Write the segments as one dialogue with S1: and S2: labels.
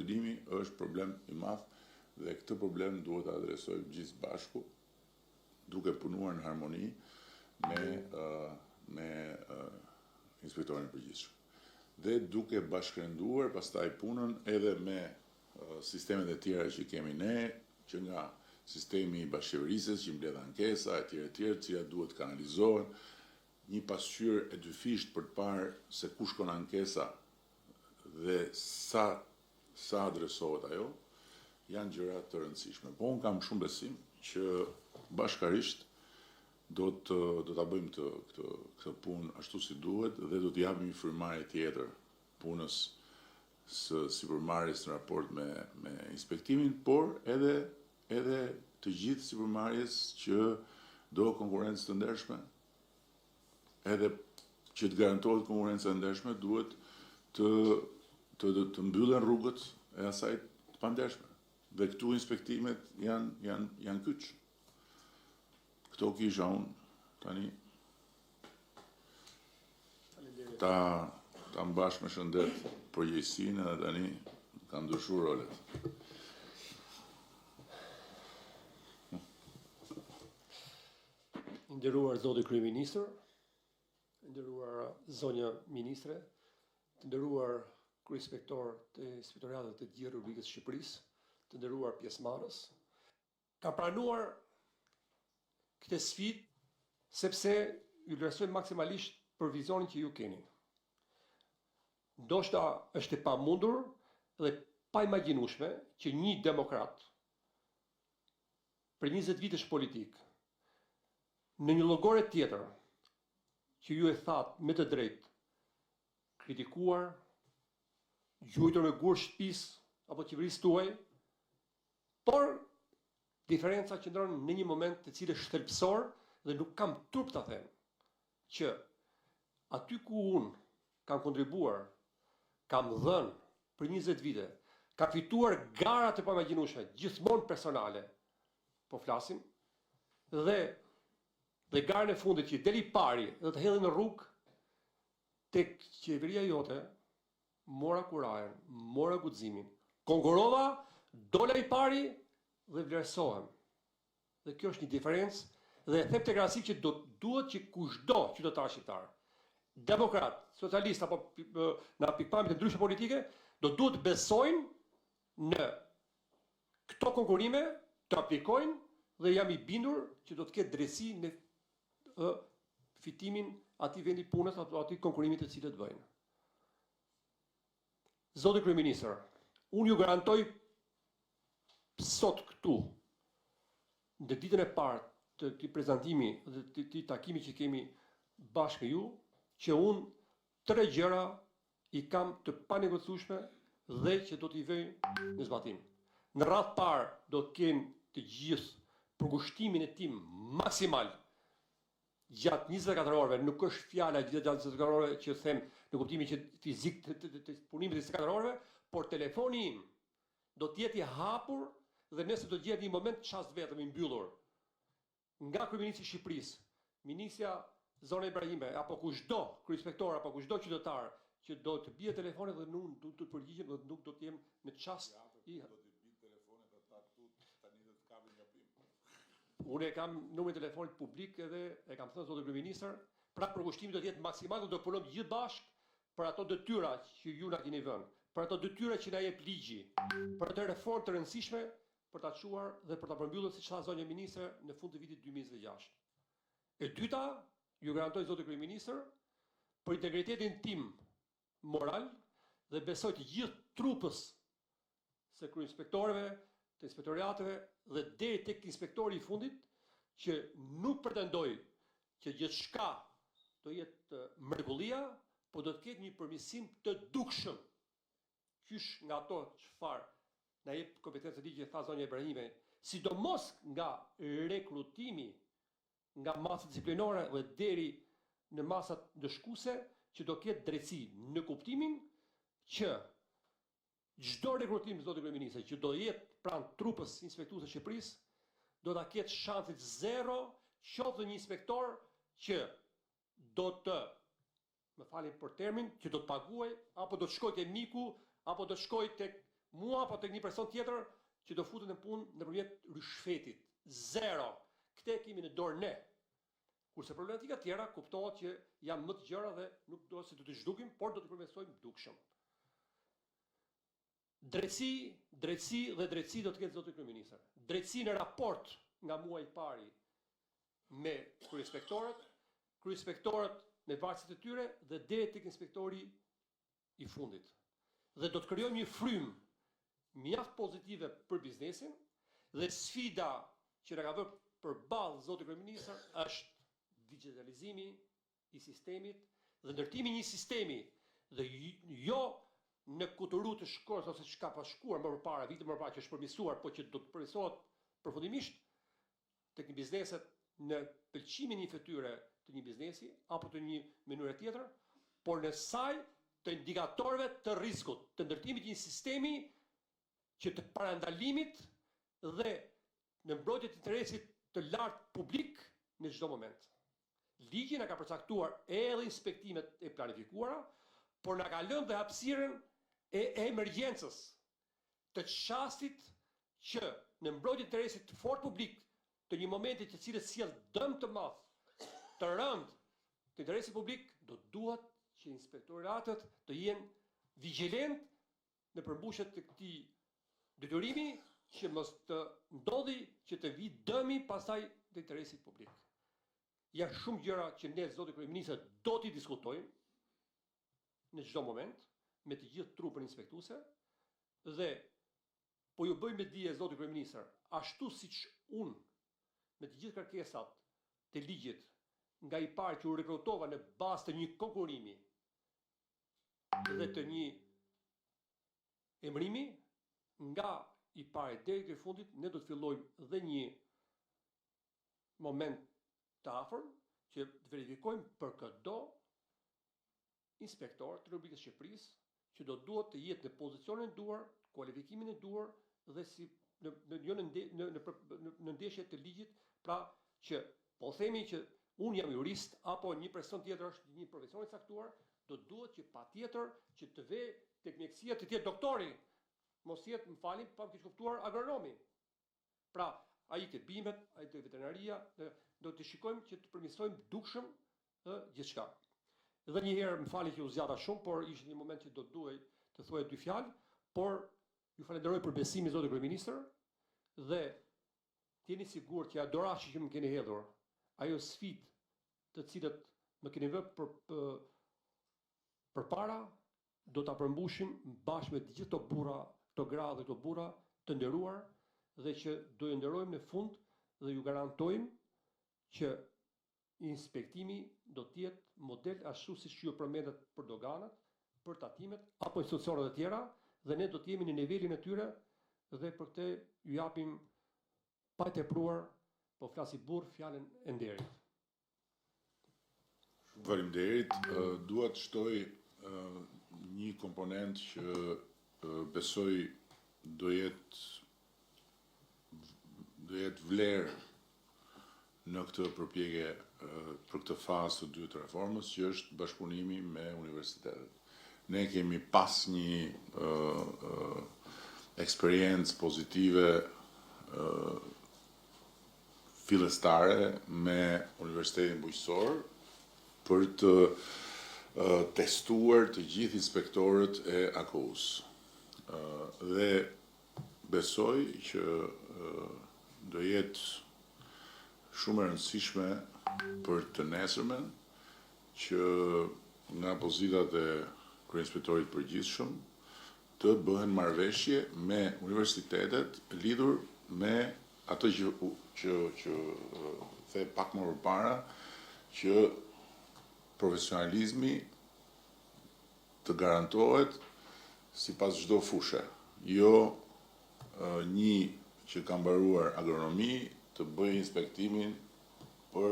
S1: izolimi është problem i madh dhe këtë problem duhet ta adresojmë gjithë bashku, duke punuar në harmoni me inspektorin e përgjithshëm. Dhe duke bashkërenduar pastaj punën edhe me sistemet e tjera që kemi ne, që nga sistemi i bashkëqeverisjes që mbledh ankesa e tjera, cilat duhet kanalizohen, një pasqyrë e dyfisht për të parë se ku shkon ankesa dhe sa adresohet ajo, janë gjëra të rëndësishme. Po unë kam shumë besim që bashkarisht do ta bëjmë këtë punë ashtu si duhet dhe do të japim një frymëmarrje tjetër punës së sipërmarrjes në raport me inspektimin, por edhe të gjithë sipërmarrjes që do konkurrencë të ndershme, edhe që të garantohet konkurrenca e ndershme, duhet të mbyllen rrugët e asaj të pandershme. Dhe këtu inspektimet janë kyç. Këto kisha unë tani ta mbash me shëndet përgjegjësinë dhe tani ka ndryshuar rolet.
S2: Nderuar zoti kryeministër, nderuar zonja ministre, të nderuar kryeinspektor të Inspektoratit të Gjithë Republikës së Shqipërisë, të nderuar pjesëmarrës, ka pranuar këtë sfidë sepse ju vlerësoj maksimalisht për vizionin që ju keni. Ndoshta është e pamundur dhe pa imagjinueshme që një demokrat për 20 vitesh politik në një llogore tjetër që ju e thatë me të drejtë, kritikuar, gjuajtur me gur shtëpisë apo qeverisë tuaj, por diferenca qëndron në një moment të cilës shkelpsor dhe nuk kam turp ta them që aty ku unë kam kontribuar, kam dhënë për 20 vite, kam fituar gara të pamagjinueshme, gjithmonë personale, po flasim, dhe garën e fundit që deli pari dhe të hedhë në rrugë, tek qeveria jote, mora kurajen, mora guximin, konkurova, dola i pari dhe vlerësohem. Dhe kjo është një diferencë dhe e them tek rasti që duhet që kushdo qytetar shqiptar, demokrat, socialist apo në pikpamje të ndryshme politike, duhet besojnë në këto konkurrime, të aplikojnë dhe jam i bindur që do të ketë drejtësi në fitimin atij vendi punës apo atij konkurimit të cilët bëjnë. Zoti kryeministër, unë ju garantoj sot këtu, në ditën e parë të këtij prezantimi dhe të këtij takimi që kemi bashkë me ju, që unë 3 gjëra i kam të panegociueshme dhe që do t'i vëj në zbatim. Në radhë parë do të kenë të gjithë përkushtimin e tim maksimal gjatë 24 orëve, nuk është fjala gjatë 24 orëve që them në kuptimin që fizik të punimit të 24 orëve, por telefoni im do të jetë i hapur dhe nëse do të gjehet një moment çast vetëm i mbyllur nga kryeministri i Shqipërisë, ministra Zona Ibrahime apo kushdo kryeinspektor apo kushdo qytetar që do të bie telefoni dhe nuk do të përgjigjem dhe nuk do të jem në çast i Unë e kam numrin e telefonit publik edhe e kam thënë zotë kryeministër, pra përkushtimi do të jetë maksimal dhe do punojmë gjithë bashkë për ato detyra që ju na keni vënë, për ato detyra që na jep ligji, për ato reformë të rëndësishme për ta çuar dhe për ta përmbyllur siç tha zonja ministre në fund të vitit 2026. E dyta, ju garantoj zotë kryeministër për integritetin tim moral dhe besoj të gjithë trupës së kryeinspektorëve, të inspektorateve dhe deri tek inspektori i fundit që nuk pretendoj që gjithçka do jetë mrekullia, por do të ketë një përmirësim të dukshëm. Qysh nga ato çfarë na jep kompetencë ligji tha zonja Ibrahime, sidomos nga rekrutimi nga masa disiplinore dhe deri në masat ndëshkuese që do ketë drejtësi në kuptimin që çdo rekrutim zotë kryeministër që do jetë pranë trupës inspektuese të Shqipërisë do ta ketë shanset 0 qoftë një inspektor që do të, më falni për termin, që do të paguaj apo do të shkojë te miku apo do të shkojë tek mua apo tek një person tjetër që do futen në punë nëpërmjet rishfetit. Zero. Këtë e kemi në dorë ne. Kurse problematika tjera kuptohet që janë më të gjëra dhe nuk do se do të zhdukim, por do të përmirësojmë dukshëm. Drejtësi dhe drejtësi do të ketë zoti kryeministër. Drejtësi në raport nga muaji i pari me kryespektorët me varësit e tyre dhe deri tek inspektori i fundit. Dhe do të krijojmë një frymë mjaft pozitive për biznesin dhe sfida që na ka vënë përballë zoti kryeministër është digitalizimi i sistemit dhe ndërtimi një sistemi dhe jo në kuturu të shkruar ose çka pa shkruar më përpara, vite më parë që është përmirësuar, por që do të përmirësohet përfundimisht tek bizneset në pëlqimin e një fytyre të një biznesi apo të një mënyre tjetër, por në saj të indikatorëve të rrezikut, të ndërtimit të një sistemi që të parandalimit dhe në mbrojtje të interesit të lartë publik në çdo moment. Ligji na ka përcaktuar edhe inspektimet e planifikuara, por na ka lënë dhe hapësirën e emergjencës, të çastit që në mbrojtje të interesit të fort publik të një momenti të cilët sjell dëm të madh, të rënd të interesit publik, do duhet që inspektoratët të jenë vigjilent në përmbushjet të këtij detyrimi që mos të ndodhi që të vi dëmi pastaj të interesit publik. Janë shumë gjëra që ne zoti kryeministër do t'i diskutojmë në çdo moment me të gjithë trupën inspektuese dhe po ju bëj me dije zoti kryeministër, ashtu siç unë me të gjithë kërkesat të ligjit nga i parë që u rekrutova në bazë të një konkurrimi dhe të një emërimi, nga i parë deri te fundit ne do të fillojmë dhe një moment të afër që të verifikojmë për çdo inspektor të Republikës së Shqipërisë që do duhet të jetë në pozicionin e duhur, kualifikimin e duhur dhe si në ndeshje të ligjit, pra që po themi që unë jam jurist apo një person tjetër është një profesion i caktuar, do duhet që patjetër që të ve tek mjekësia të jetë doktori, mos jetë, më falni, pa më keq kuptuar, agronomi. Pra, ai ke bimet, ai te veterinaria, do të shikojmë që të përmirësojmë dukshëm gjithçka. Dhe një herë, më falni që u zgjata shumë, por ishte një moment që do duhej të thuaj dy fjalë, por ju falenderoj për besimin zoti kryeministër dhe jeni sigurt që adorashi që më keni hedhur, ajo sfidë të cilët më keni vënë përpara, do ta përmbushim bashkë me të gjithë këto burra, këto gra dhe këto burra të nderuar dhe që do ju nderojmë në fund dhe ju garantojmë që inspektimi do të jetë model ashtu siç ju përmendet për doganat, për tatimet apo institucionet e tjera dhe ne do të jemi në nivelin e tyre dhe për këtë ju japim pa tepruar, po flasi burr fjalën e nderit.
S1: Faleminderit. Dua të shtoj një komponent që besoj do jetë vlerë në këtë përpjekje për këtë fazë të dytë të reformës, që është bashkëpunimi me universitetet. Ne kemi pas një eksperiencë pozitive fillestare me Universitetin Bujqësor për të testuar të gjithë inspektorët e AKU-s. Dhe besoj që do jetë shumë e rëndësishme për të nesërmen që nga pozitat e kryeinspektorit përgjithshëm të bëhen marrëveshje me universitetet lidhur me atë që the pak më përpara, që profesionalizmi të garantohet sipas çdo fushë. Jo një që ka mbaruar agronomi të bëjë inspektimin për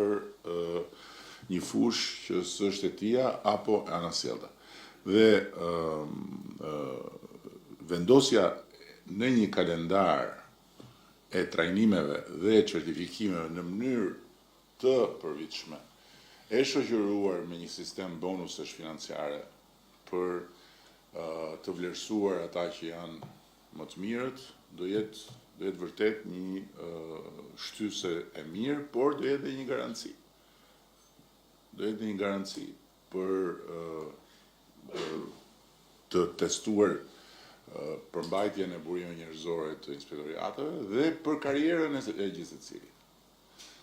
S1: një fushë që s'është e tija apo e anasjellta. Dhe vendosja në një kalendar e trajnimeve dhe certifikimeve në mënyrë të përvitshme, e shoqëruar me një sistem bonusesh financiare për të vlerësuar ata që janë më të mirët, do jetë vërtet një shtyse e mirë, por do jetë dhe një garanci. Do jetë një garanci për të testuar përmbajtjen e burimeve njerëzore të inspektoriateve dhe për karrierën e gjithë secilit.